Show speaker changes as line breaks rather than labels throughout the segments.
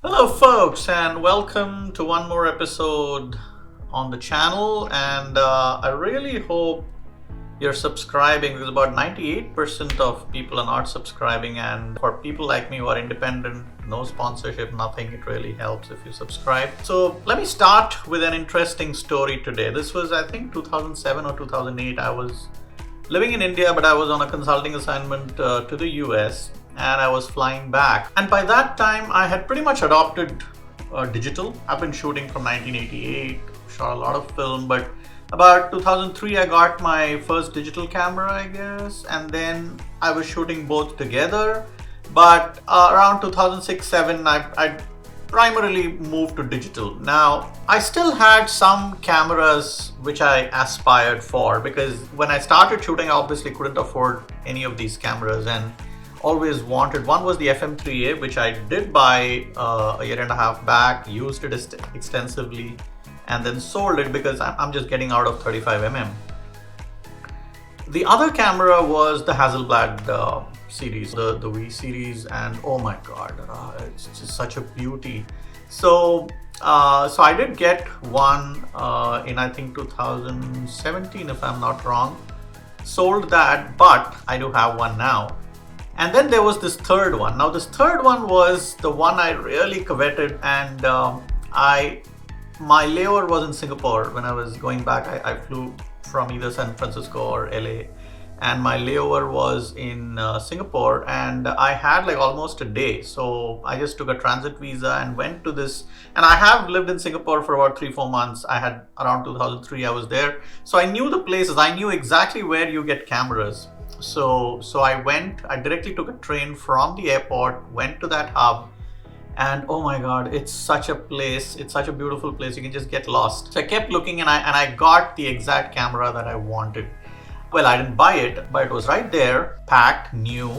Hello, folks, and welcome to one more episode on the channel. And I really hope you're subscribing because about 98% of people are not subscribing. And for people like me who are independent, no sponsorship, nothing, it really helps if you subscribe. So let me start with an interesting story today. This was, I think, 2007 or 2008. I was living in India, but I was on a consulting assignment to the US and I was flying back. And by that time, I had pretty much adopted digital. I've been shooting from 1988, shot a lot of film, but about 2003, I got my first digital camera, I guess, and then I was shooting both together. But around 2006-07, I primarily moved to digital. Now, I still had some cameras which I aspired for because when I started shooting, I obviously couldn't afford any of these cameras and always wanted. One was the FM3A, which I did buy a year and a half back, used it extensively, and then sold it because I'm just getting out of 35mm. The other camera was the Hasselblad series, the V series, and oh my god, it's just such a beauty. So I did get one in I think 2017 if I'm not wrong. Sold that, but I do have one now. And then there was this third one. Now this third one was the one I really coveted, and my layover was in Singapore. When I was going back, I flew from either San Francisco or LA, and my layover was in Singapore, and I had like almost a day. So I just took a transit visa and went to this, and I have lived in Singapore for about 3-4 months. I had around 2003 I was there, so I knew the places. I knew exactly where you get cameras. So I directly took a train from the airport, went to that hub, and oh my god, it's such a place. It's such a beautiful place. You can just get lost. So I kept looking, and I got the exact camera that I wanted. Well, I didn't buy it, but it was right there, packed, new,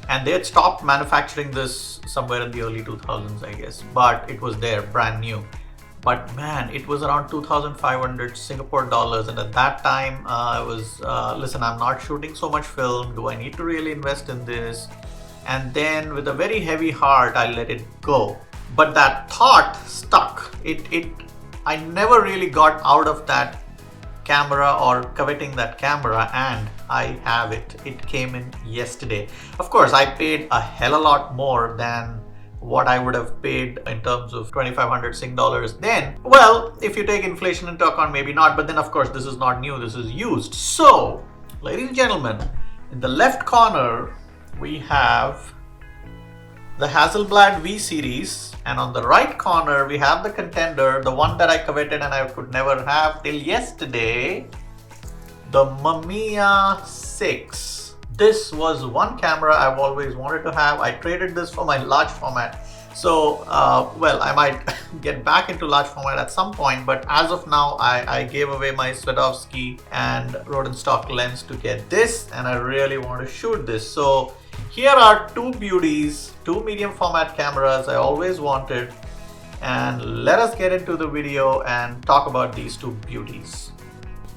and they had stopped manufacturing this somewhere in the early 2000s, I guess, but it was there, brand new. But man, it was around 2,500 Singapore dollars, and at that time I was, listen, I'm not shooting so much film. Do I need to really invest in this? And then with a very heavy heart, I let it go. But that thought stuck. I never really got out of that camera or coveting that camera, and I have it. It came in yesterday. Of course, I paid a hell a lot more than what I would have paid in terms of 2,500 Sing dollars then. Well, if you take inflation into account, maybe not, but then of course this is not new, this is used. So, ladies and gentlemen, in the left corner, we have the Hasselblad V series, and on the right corner, we have the contender, the one that I coveted and I could never have till yesterday, the Mamiya 6. This was one camera I've always wanted to have. I traded this for my large format. So, well, I might get back into large format at some point, but as of now, I gave away my Swarovski and Rodenstock lens to get this, and I really want to shoot this. So here are two beauties, two medium format cameras I always wanted, and let us get into the video and talk about these two beauties.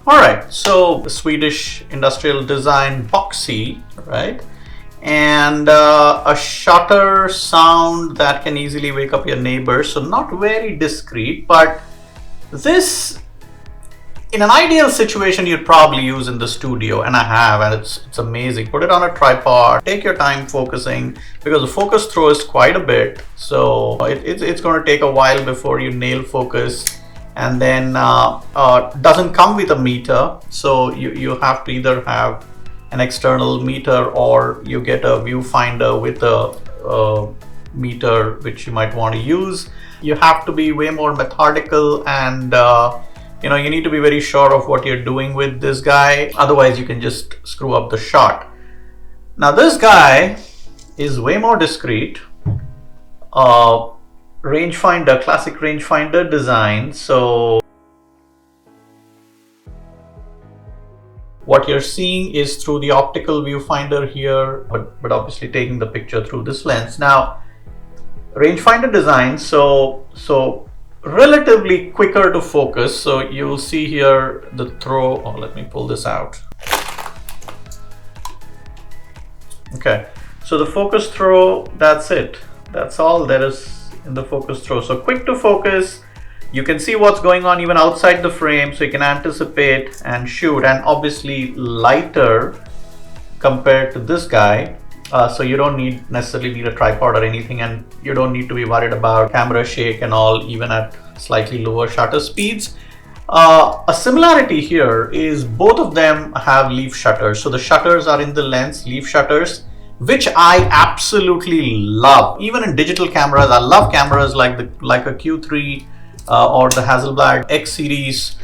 Alright, so the Swedish industrial design boxy, right? And a shutter sound that can easily wake up your neighbors. So not very discreet, but this, in an ideal situation, you'd probably use in the studio, and I have, and it's amazing. Put it on a tripod, take your time focusing, because the focus throw is quite a bit. So it's going to take a while before you nail focus. And then doesn't come with a meter, so you have to either have an external meter or you get a viewfinder with a meter which you might want to use. You have to be way more methodical, and you need to be very sure of what you're doing with this guy, otherwise you can just screw up the shot. Now this guy is way more discreet. Rangefinder, classic rangefinder design. So what you're seeing is through the optical viewfinder here, but obviously taking the picture through this lens. Now, rangefinder design, so relatively quicker to focus. So you'll see here the throw. Oh, let me pull this out. Okay, so the focus throw, that's it. That's all. There is in the focus throw. So quick to focus, you can see what's going on even outside the frame, so you can anticipate and shoot, and obviously lighter compared to this guy. So you don't necessarily need a tripod or anything, and you don't need to be worried about camera shake and all, even at slightly lower shutter speeds. A similarity here is both of them have leaf shutters. So the shutters are in the lens, leaf shutters, which I absolutely love. Even in digital cameras, I love cameras like a Q3 or the Hasselblad X series,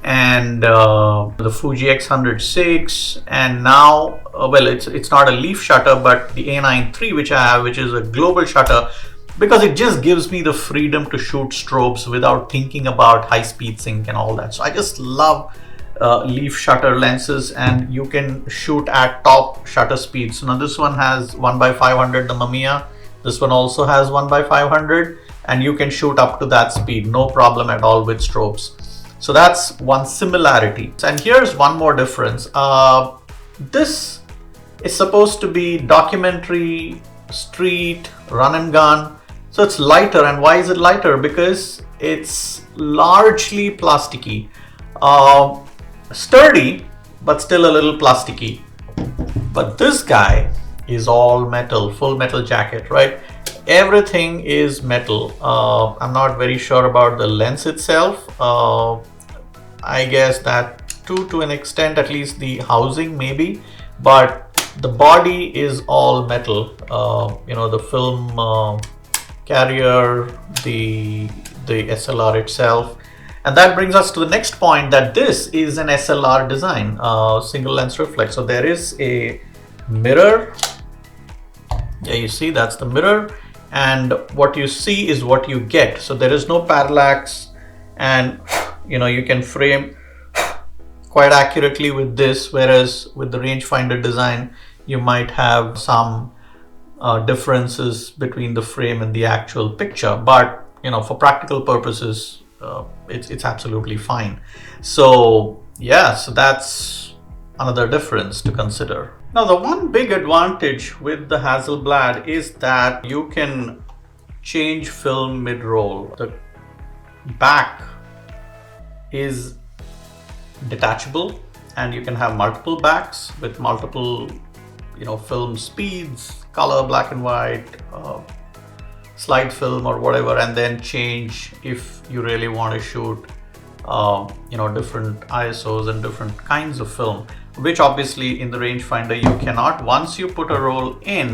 and the Fuji X100VI, and now well, it's not a leaf shutter, but the A9 III, which I have, which is a global shutter, because it just gives me the freedom to shoot strobes without thinking about high-speed sync and all that. So I just love leaf shutter lenses, and you can shoot at top shutter speeds. So now this one has 1/500, the Mamiya. This one also has 1/500, and you can shoot up to that speed, no problem at all with strobes. So that's one similarity. And here's one more difference. This is supposed to be documentary, street, run and gun. So it's lighter. And why is it lighter? Because it's largely plasticky. Sturdy, but still a little plasticky. But this guy is all metal, full metal jacket, right? Everything is metal. I'm not very sure about the lens itself. I guess that to an extent, at least the housing maybe, but the body is all metal. You know, the film carrier, the SLR itself. And that brings us to the next point, that this is an SLR design, single lens reflex. So there is a mirror. Yeah, you see, that's the mirror. And what you see is what you get. So there is no parallax, and you know, you can frame quite accurately with this, whereas with the rangefinder design, you might have some differences between the frame and the actual picture. But you know, for practical purposes, it's absolutely fine. So yeah, so that's another difference to consider. Now, the one big advantage with the Hasselblad is that you can change film mid-roll. The back is detachable, and you can have multiple backs with multiple, you know, film speeds, color, black and white, slide film or whatever, and then change if you really want to shoot you know, different ISOs and different kinds of film, which obviously in the rangefinder you cannot. Once you put a roll in,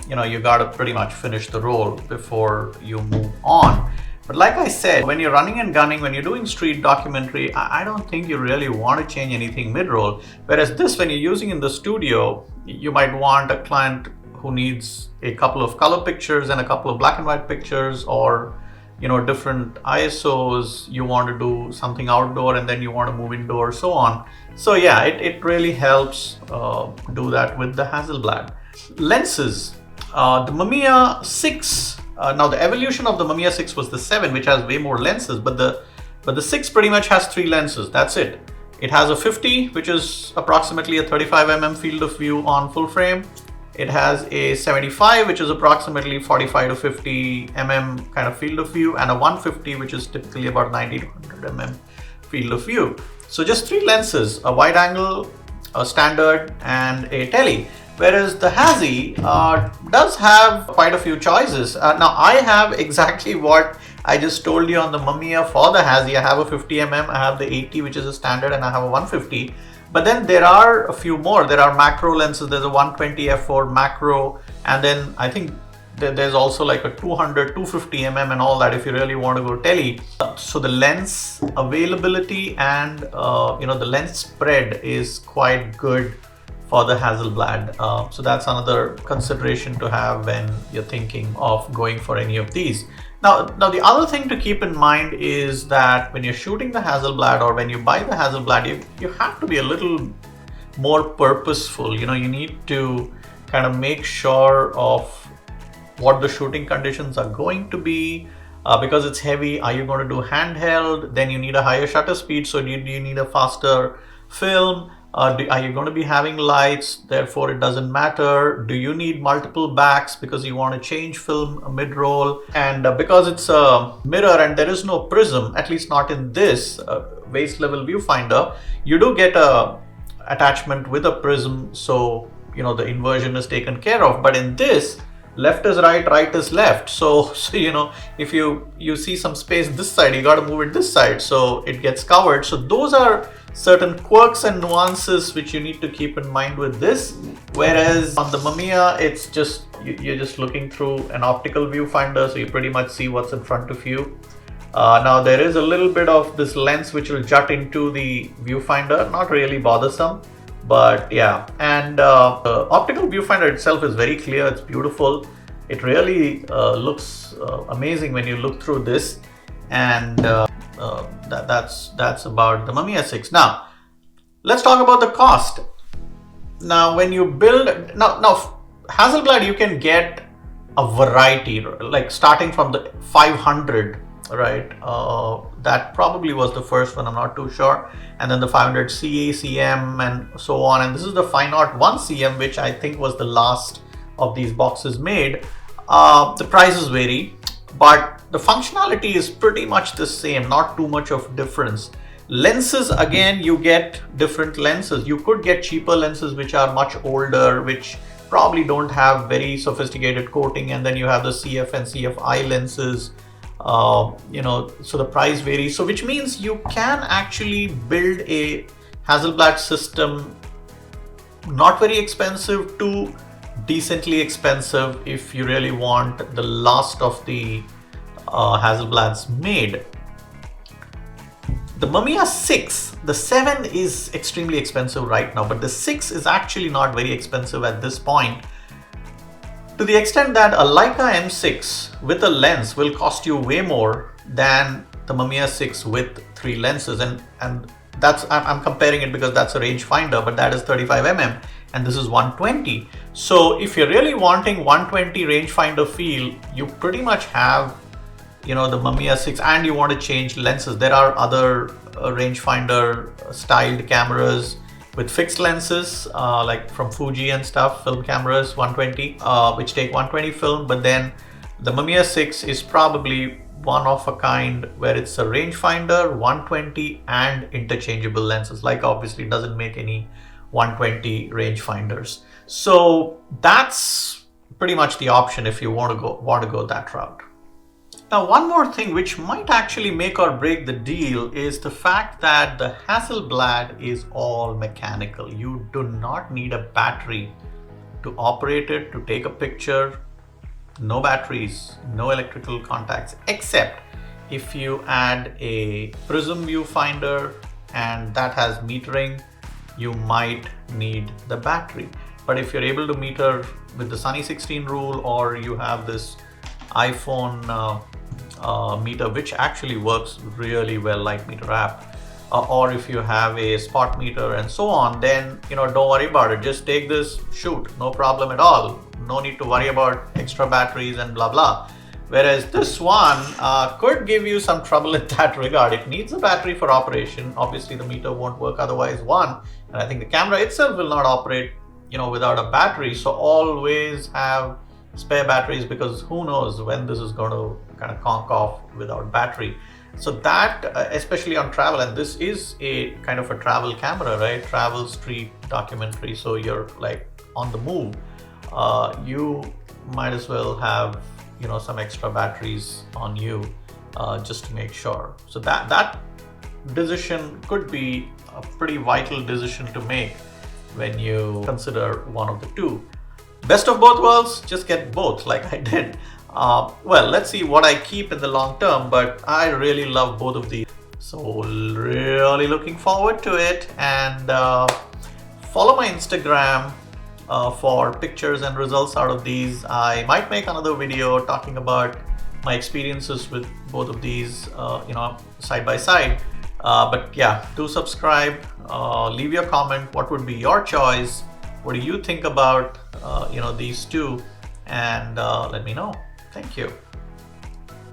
you know, you got to pretty much finish the roll before you move on. But like I said, when you're running and gunning, when you're doing street documentary, I don't think you really want to change anything mid-roll. Whereas this, when you're using in the studio, you might want a client who needs a couple of color pictures and a couple of black and white pictures, or you know, different ISOs, you want to do something outdoor and then you want to move indoor, so on. So yeah, it really helps do that with the Hasselblad. Lenses, the Mamiya 6, now the evolution of the Mamiya 6 was the 7, which has way more lenses, but the 6 pretty much has 3 lenses, that's it. It has a 50, which is approximately a 35mm field of view on full frame. It has a 75, which is approximately 45 to 50 mm kind of field of view, and a 150, which is typically about 90 to 100 mm field of view. So just 3 lenses, a wide angle, a standard, and a tele. Whereas the Hassi does have quite a few choices. Now I have exactly what I just told you on the Mamiya for the Hassi. I have a 50mm, I have the 80, which is a standard, and I have a 150. But then there are a few more. There are macro lenses. There's a 120 f4 macro, and then I think there's also like a 200, 250 mm and all that if you really want to go tele. So the lens availability and you know, the lens spread is quite good for the Hasselblad. So that's another consideration to have when you're thinking of going for any of these. Now the other thing to keep in mind is that when you're shooting the Hasselblad, or when you buy the Hasselblad, you have to be a little more purposeful. You know, you need to kind of make sure of what the shooting conditions are going to be, because it's heavy. Are you going to do handheld? Then you need a higher shutter speed, so you need a faster film. Are you going to be having lights, therefore it doesn't matter? Do you need multiple backs because you want to change film mid-roll? And because it's a mirror and there is no prism, at least not in this waist level viewfinder, you do get a attachment with a prism, so the inversion is taken care of. But in this, left is right, right is left. So if you see some space this side, you got to move it this side, so it gets covered. So those are certain quirks and nuances which you need to keep in mind with this. Whereas on the Mamiya, it's just you're just looking through an optical viewfinder, so you pretty much see what's in front of you. Now there is a little bit of this lens which will jut into the viewfinder, not really bothersome, but yeah. And the optical viewfinder itself is very clear, it's beautiful. It really looks amazing when you look through this. And that's about the Mamiya 6. Now let's talk about the cost. Now when you build, now Hasselblad, you can get a variety, like starting from the 500, right? That probably was the first one, I'm not too sure. And then the 500 CA, CM and so on. And this is the 501 CM, which I think was the last of these boxes made. The prices vary, but the functionality is pretty much the same, not too much of difference. Lenses, again, you get different lenses. You could get cheaper lenses which are much older, which probably don't have very sophisticated coating, and then you have the CF and CFI lenses. So the price varies. So which means you can actually build a Hasselblad system not very expensive to decently expensive if you really want the last of the Hasselblads made. The Mamiya 6, the 7 is extremely expensive right now, but the 6 is actually not very expensive at this point, to the extent that a Leica M6 with a lens will cost you way more than the Mamiya 6 with 3 lenses. And that's, I'm comparing it because that's a rangefinder, but that is 35mm and this is 120. So if you're really wanting 120 rangefinder feel, you pretty much have the Mamiya 6, and you want to change lenses. There are other rangefinder styled cameras with fixed lenses, like from Fuji and stuff, film cameras 120, which take 120 film. But then the Mamiya 6 is probably one of a kind where it's a rangefinder, 120 and interchangeable lenses. Like obviously doesn't make any 120 rangefinders. So that's pretty much the option if you want to go that route. Now, one more thing which might actually make or break the deal is the fact that the Hasselblad is all mechanical. You do not need a battery to operate it, to take a picture. No batteries, no electrical contacts, except if you add a prism viewfinder and that has metering, you might need the battery. But if you're able to meter with the Sunny 16 rule, or you have this iPhone meter, which actually works really well, Light Meter app, or if you have a spot meter and so on, then don't worry about it. Just take this, shoot, no problem at all. No need to worry about extra batteries and blah blah. Whereas this one could give you some trouble in that regard. It needs a battery for operation. Obviously the meter won't work otherwise, one, and I think the camera itself will not operate without a battery. So always have spare batteries, because who knows when this is going to kind of conk off without battery. So that, especially on travel, and this is a kind of a travel camera, right? Travel, street, documentary. So you're like on the move. You might as well have some extra batteries on you, just to make sure. So that decision could be a pretty vital decision to make when you consider one of the two. Best of both worlds, just get both like I did. Well, let's see what I keep in the long term, but I really love both of these. So really looking forward to it, and follow my Instagram for pictures and results out of these. I might make another video talking about my experiences with both of these, side by side. But yeah, do subscribe, leave your comment. What would be your choice? What do you think about these two? And let me know. Thank you.